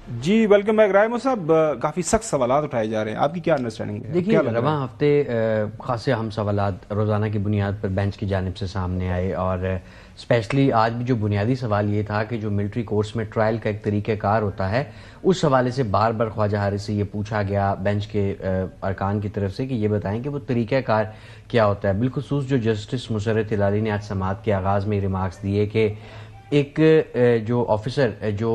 جی welcome back رائمو صاحب، کافی سخت سوالات اٹھائے جا رہے ہیں، آپ کی کیا انڈرسٹینڈنگ ہے؟ دیکھیے رواں ہفتے خاصے اہم سوالات روزانہ کی بنیاد پر بینچ کی جانب سے سامنے آئے، اور اسپیشلی آج بھی جو بنیادی سوال یہ تھا کہ جو ملٹری کورٹس میں ٹرائل کا ایک طریقہ کار ہوتا ہے، اس حوالے سے بار بار خواجہ حارث سے یہ پوچھا گیا بینچ کے ارکان کی طرف سے کہ یہ بتائیں کہ وہ طریقہ کار کیا ہوتا ہے۔ بالخصوص جو جسٹس مسرت ہلالی نے آج سماعت کے آغاز میں ریمارکس دیے کہ ایک جو آفیسر جو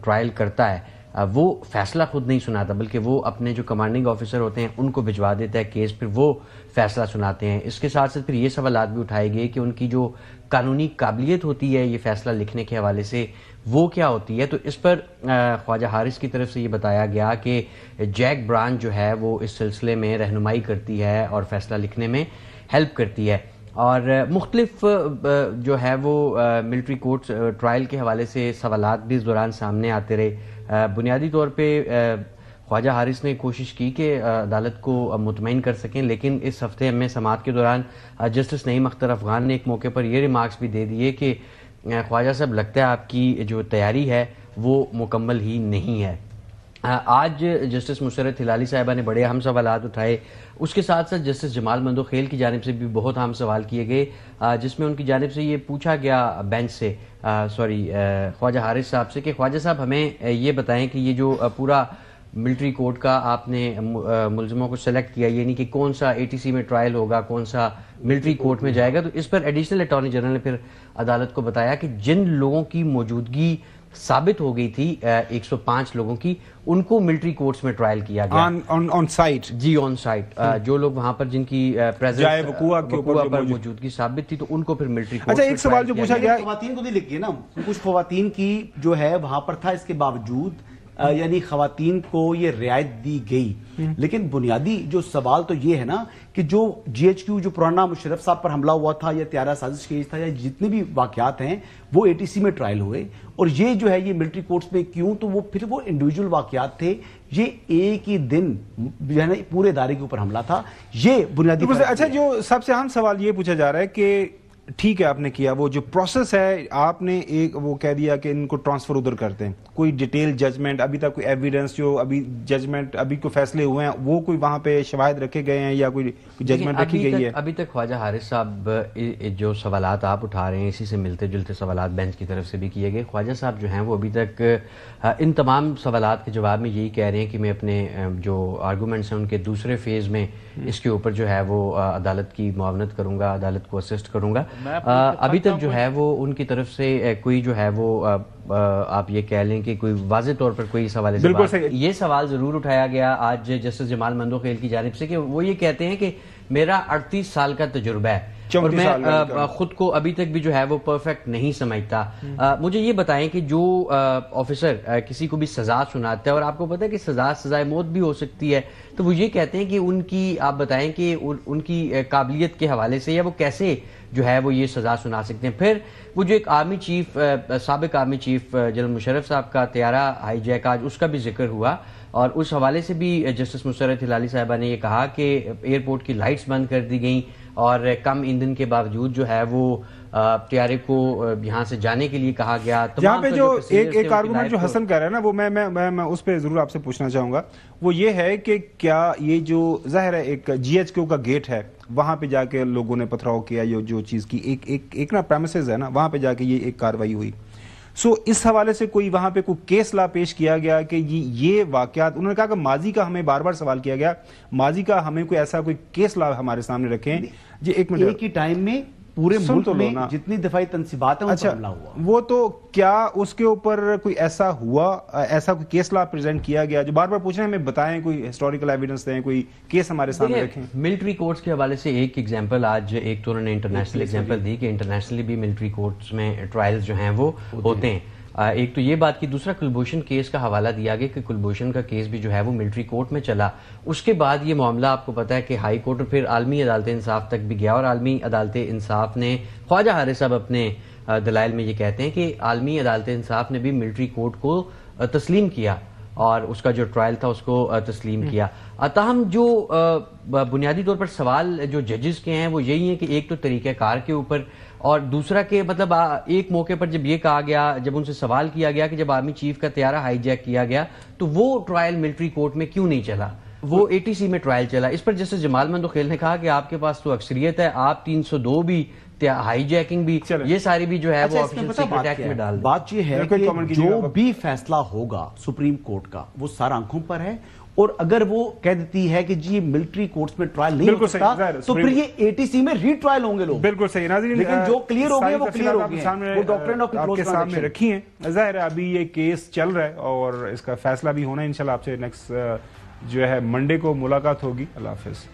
ٹرائل کرتا ہے وہ فیصلہ خود نہیں سناتا، بلکہ وہ اپنے جو کمانڈنگ آفیسر ہوتے ہیں ان کو بھجوا دیتا ہے کیس، پھر وہ فیصلہ سناتے ہیں۔ اس کے ساتھ ساتھ پھر یہ سوالات بھی اٹھائے گئے کہ ان کی جو قانونی قابلیت ہوتی ہے یہ فیصلہ لکھنے کے حوالے سے وہ کیا ہوتی ہے۔ تو اس پر خواجہ حارث کی طرف سے یہ بتایا گیا کہ جیک برانچ جو ہے وہ اس سلسلے میں رہنمائی کرتی ہے اور فیصلہ لکھنے میں ہیلپ کرتی ہے، اور مختلف جو ہے وہ ملٹری کورٹس ٹرائل کے حوالے سے سوالات بھی اس دوران سامنے آتے رہے۔ بنیادی طور پہ خواجہ حارث نے کوشش کی کہ عدالت کو مطمئن کر سکیں، لیکن اس ہفتے میں سماعت کے دوران جسٹس نعیم اختر افغان نے ایک موقع پر یہ ریمارکس بھی دے دیے کہ خواجہ صاحب لگتا ہے آپ کی جو تیاری ہے وہ مکمل ہی نہیں ہے۔ آج جسٹس مسرت ہلالی صاحبہ نے بڑے اہم سوالات اٹھائے، اس کے ساتھ ساتھ جسٹس جمال مندوخیل کی جانب سے بھی بہت اہم سوال کیے گئے، جس میں ان کی جانب سے یہ پوچھا گیا بینچ سے خواجہ حارث صاحب سے کہ خواجہ صاحب ہمیں یہ بتائیں کہ یہ جو پورا ملٹری کورٹ کا آپ نے ملزموں کو سلیکٹ کیا، یہ نہیں کہ کون سا اے ٹی سی میں ٹرائل ہوگا کون سا ملٹری کورٹ میں جائے گا، تو اس پر ایڈیشنل اٹارنی جنرل نے پھر عدالت کو بتایا کہ جن لوگوں کی موجودگی ثابت ہو گئی تھی 105 لوگوں کی، ان کو ملٹری کورٹس میں ٹرائل کیا گیا on site, G on site, جو لوگ وہاں پر جن کی جائے وقوع پر موجودگی ثابت تھی تو ان کو پھر ملٹری کورٹس اچھا ایک سوال جو پوچھا گیا خواتین کو نہیں لکھی نا، کچھ خواتین کی جو ہے وہاں پر تھا، اس کے باوجود یعنی خواتین کو یہ رعایت دی گئی، لیکن بنیادی جو سوال تو یہ ہے نا کہ جو جی ایچ کیو جو پرانا مشرف صاحب پر حملہ ہوا تھا یا طیارہ سازش کیس تھا یا جتنے بھی واقعات ہیں وہ اے ٹی سی میں ٹرائل ہوئے، اور یہ جو ہے یہ ملٹری کورٹس میں کیوں، تو وہ پھر وہ انڈیویجول واقعات تھے، یہ ایک ہی دن جو ہے نا پورے ادارے کے اوپر حملہ تھا، یہ بنیادی۔ اچھا جو سب سے اہم سوال یہ پوچھا جا رہا ہے کہ ٹھیک ہے آپ نے کیا، وہ جو پروسیس ہے آپ نے ایک وہ کہہ دیا کہ ان کو ٹرانسفر ادھر کرتے ہیں، کوئی ڈیٹیل ججمنٹ ابھی تک، کوئی ایویڈنس جو ابھی ججمنٹ ابھی کوئی فیصلے ہوئے ہیں وہ کوئی وہاں پہ شواہد رکھے گئے ہیں یا کوئی ججمنٹ رکھی گئی ہے؟ ابھی تک خواجہ حارث صاحب جو سوالات آپ اٹھا رہے ہیں اسی سے ملتے جلتے سوالات بینچ کی طرف سے بھی کیے گئے۔ خواجہ صاحب جو ہیں وہ ابھی تک ان تمام سوالات کے جواب میں یہی کہہ رہے ہیں کہ میں اپنے جو آرگومنٹس ہیں ان کے دوسرے فیز میں اس کے اوپر جو ہے وہ عدالت کی معاونت کروں گا، عدالت کو اسسٹ کروں گا۔ ابھی تک جو ہے وہ ان کی طرف سے کوئی جو ہے وہ آپ یہ کہہ لیں کہ کوئی واضح طور پر کوئی سوال یہ سوال ضرور اٹھایا گیا آج جسٹس جمال مندوخیل کی جانب سے کہ وہ یہ کہتے ہیں کہ میرا 38 سال کا تجربہ ہے اور میں خود کو ابھی تک بھی جو ہے وہ پرفیکٹ نہیں سمجھتا، مجھے یہ بتائیں کہ جو آفیسر کسی کو بھی سزا سناتا ہے اور آپ کو پتہ ہے کہ سزائے موت بھی ہو سکتی ہے، تو وہ یہ کہتے ہیں کہ ان کی آپ بتائیں کہ ان کی قابلیت کے حوالے سے یا وہ کیسے جو ہے وہ یہ سزا سنا سکتے ہیں۔ پھر وہ جو ایک آرمی چیف سابق آرمی چیف جنرل مشرف صاحب کا طیارہ ہائی جیک آج اس کا بھی ذکر ہوا، اور اس حوالے سے بھی جسٹس مسرت ہلالی صاحبہ نے یہ کہا کہ ایئرپورٹ کی لائٹس بند کر دی گئیں اور کم ایندھن کے باوجود جو ہے وہ طیارے کو یہاں سے جانے کے لیے کہا گیا۔ یہاں پہ جو ایک آرگومنٹ جو حسن کہہ رہا ہے نا وہ میں اس پہ ضرور آپ سے پوچھنا چاہوں گا، وہ یہ ہے کہ کیا یہ جو ظاہر ہے ایک جی ایچ کیو کا گیٹ ہے وہاں پہ جا کے لوگوں نے پتھراؤ کیا، یہ جو چیز کی ایک نا پریمیسز ہے نا وہاں پہ جا کے یہ ایک کاروائی ہوئی، سو اس حوالے سے کوئی وہاں پہ کوئی کیس لا پیش کیا گیا کہ یہ واقعات، انہوں نے کہا کہ ماضی کا ہمیں بار بار سوال کیا گیا، ماضی کا ہمیں کوئی ایسا کوئی کیس لا ہمارے سامنے رکھیں جی ایک منٹ ایک ہی ٹائم میں پورے ملک میں جتنی دفاعی تنصیبات ہیں ان پر حملہ ہوا، وہ تو کیا اس کے اوپر کوئی ایسا ہوا، ایسا کوئی کیس لا پریزنٹ کیا گیا جو بار بار پوچھ رہے ہیں، ہمیں بتائیں کوئی ہسٹوریکل ایویڈنس دیں، کوئی کیس ہمارے سامنے رکھیں۔ ملٹری کورٹس کے حوالے سے ایک ایگزامپل آج ایک تو انہوں نے انٹرنیشنل ایگزامپل دی کہ انٹرنیشنلی بھی ملٹری کورٹس میں ٹرائلز جو ہیں وہ ہوتے ہیں، ایک تو یہ بات کی، دوسرا کلبھوشن کیس کا حوالہ دیا گیا کہ کلبھوشن کا کیس بھی جو ہے وہ ملٹری کورٹ میں چلا، اس کے بعد یہ معاملہ آپ کو پتا ہے کہ ہائی کورٹ اور پھر عالمی عدالت انصاف تک بھی گیا، اور عالمی عدالت انصاف نے خواجہ حارث صاحب اپنے دلائل میں یہ کہتے ہیں کہ عالمی عدالت انصاف نے بھی ملٹری کورٹ کو تسلیم کیا اور اس کا جو ٹرائل تھا اس کو تسلیم کیا۔ تاہم جو بنیادی طور پر سوال جو ججز کے ہیں وہ یہی ہیں کہ ایک تو طریقہ کار کے اوپر اور دوسرا کہ مطلب ایک موقع پر جب یہ کہا گیا، جب ان سے سوال کیا گیا کہ جب آرمی چیف کا طیارہ ہائی جیک کیا گیا تو وہ ٹرائل ملٹری کورٹ میں کیوں نہیں چلا، وہ اے ٹی سی میں ٹرائل چلا. اس پر جسٹس جمال مندوخیل نے کہا کہ آپ کے پاس تو اکثریت ہے، آپ 302 بھی، ہائی جیکنگ بھی، یہ ساری بھی جو ہے وہ آفیشل سیکرٹ ایکٹ میں ڈال دیں. بات یہ ہے کہ جو بھی فیصلہ ہوگا سپریم کورٹ کا وہ سارا آنکھوں پر ہے، اور اگر وہ کہہ دیتی ہے کہ جی ملٹری کورٹس میں ٹرائل نہیں ہو سکتا تو پھر یہ اے ٹی سی میں ری ٹرائل ہوں گے لوگ. بالکل صحیح ناظرین، لیکن جو کلیئر ہو گئے وہ کلیئر ہو گئے، وہ ڈاکٹرین آف آپ کے سامنے رکھی ہیں. ظاہر ہے ابھی یہ کیس چل رہا ہے اور اس کا فیصلہ بھی ہونا ہے. انشاءاللہ آپ سے نیکسٹ جو ہے منڈے کو ملاقات ہوگی. اللہ حافظ.